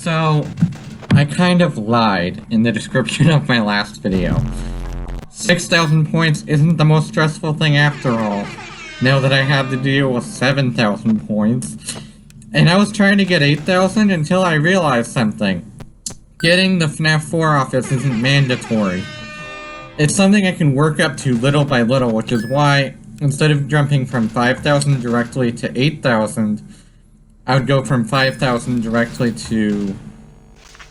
So, I kind of lied in the description of my last video. 6,000 points isn't the most stressful thing after all, now that I have to deal with 7,000 points. And I was trying to get 8,000 until I realized something. Getting the FNAF 4 office isn't mandatory. It's something I can work up to little by little, which is why, instead of jumping from 5,000 directly to 8,000, I would go from 5,000 directly to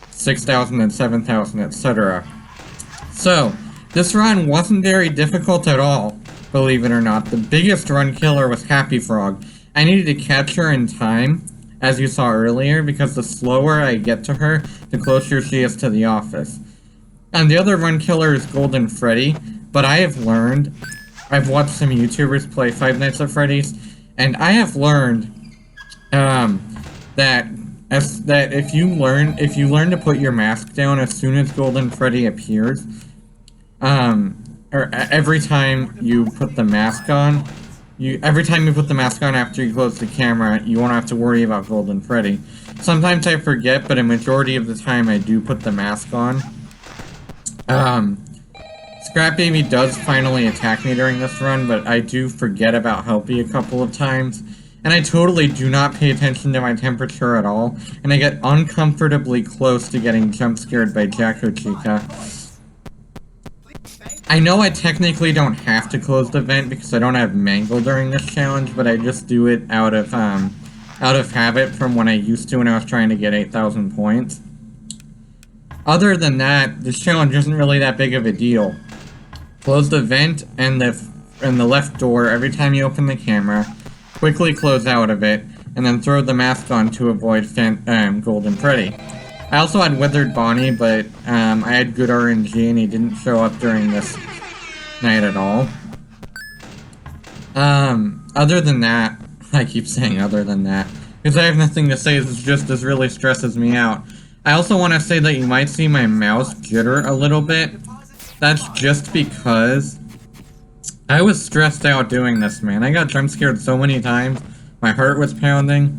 6,000 and 7,000, etc. So, this run wasn't very difficult at all, believe it or not. The biggest run killer was Happy Frog. I needed to catch her in time, as you saw earlier, because the slower I get to her, the closer she is to the office. And the other run killer is Golden Freddy, but I have learned, I've watched some YouTubers play Five Nights at Freddy's, and I have learned that if you learn to put your mask down as soon as Golden Freddy appears, or every time you put the mask on, after you close the camera, you won't have to worry about Golden Freddy. Sometimes I forget, but a majority of the time I do put the mask on. Scrap Baby does finally attack me during this run, but I do forget about Helpy a couple of times. And I totally do not pay attention to my temperature at all, and I get uncomfortably close to getting jump scared by Jacko Chica. I know I technically don't have to close the vent because I don't have Mangle during this challenge, but I just do it out of habit from when I used to when I was trying to get 8,000 points. Other than that, this challenge isn't really that big of a deal. Close the vent and the left door every time you open the camera. Quickly close out of it, and then throw the mask on to avoid Golden Freddy. I also had Withered Bonnie, but I had good RNG and he didn't show up during this night at all. Other than that, I keep saying other than that, because I have nothing to say, this really stresses me out. I also want to say that you might see my mouse jitter a little bit. That's just because I was stressed out doing this, man. I got jump scared so many times. My heart was pounding.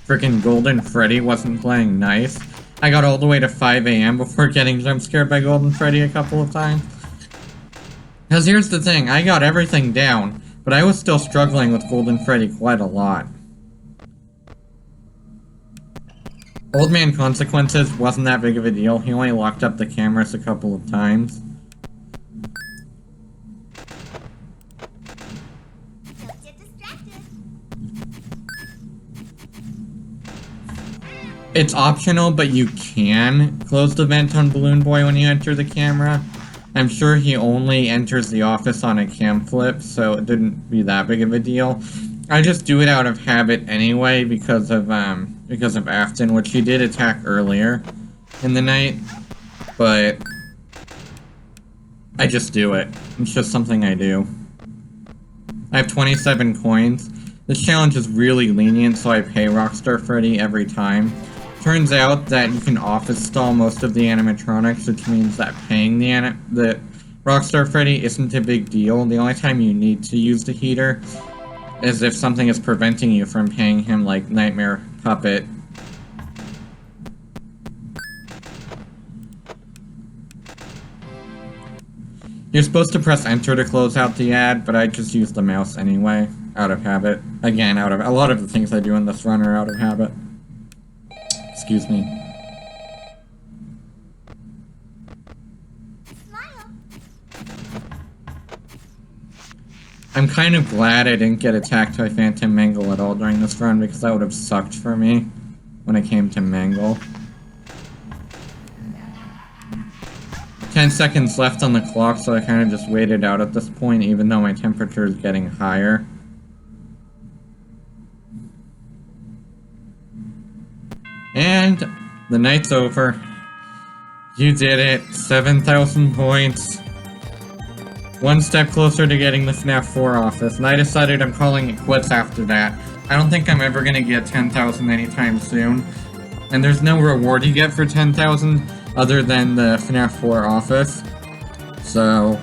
Freaking Golden Freddy wasn't playing nice. I got all the way to 5 AM before getting jump scared by Golden Freddy a couple of times. Because here's the thing, I got everything down, but I was still struggling with Golden Freddy quite a lot. Old Man Consequences wasn't that big of a deal. He only locked up the cameras a couple of times. It's optional, but you can close the vent on Balloon Boy when you enter the camera. I'm sure he only enters the office on a cam flip, so it didn't be that big of a deal. I just do it out of habit anyway because of Afton, which he did attack earlier in the night, but I just do it. It's just something I do. I have 27 coins. This challenge is really lenient, so I pay Rockstar Freddy every time. Turns out that you can office stall most of the animatronics, which means that paying the Rockstar Freddy isn't a big deal. The only time you need to use the heater is if something is preventing you from paying him, like Nightmare Puppet. You're supposed to press enter to close out the ad, but I just use the mouse anyway, out of habit. Again, a lot of the things I do in this run are out of habit. Excuse me. I'm kind of glad I didn't get attacked by Phantom Mangle at all during this run, because that would have sucked for me when it came to Mangle. 10 seconds left on the clock, so I kind of just waited out at this point, even though my temperature is getting higher. And the night's over. You did it. 7,000 points. One step closer to getting the FNAF 4 office, and I decided I'm calling it quits after that. I don't think I'm ever gonna get 10,000 anytime soon. And there's no reward you get for 10,000 other than the FNAF 4 office. So,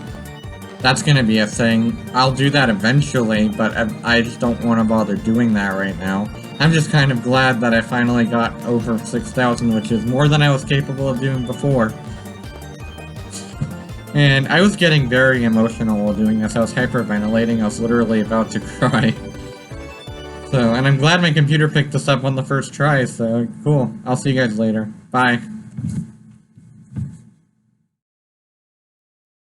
that's gonna be a thing. I'll do that eventually, but I just don't want to bother doing that right now. I'm just kind of glad that I finally got over 6,000, which is more than I was capable of doing before. And I was getting very emotional while doing this. I was hyperventilating. I was literally about to cry. So, and I'm glad my computer picked this up on the first try, so cool. I'll see you guys later. Bye.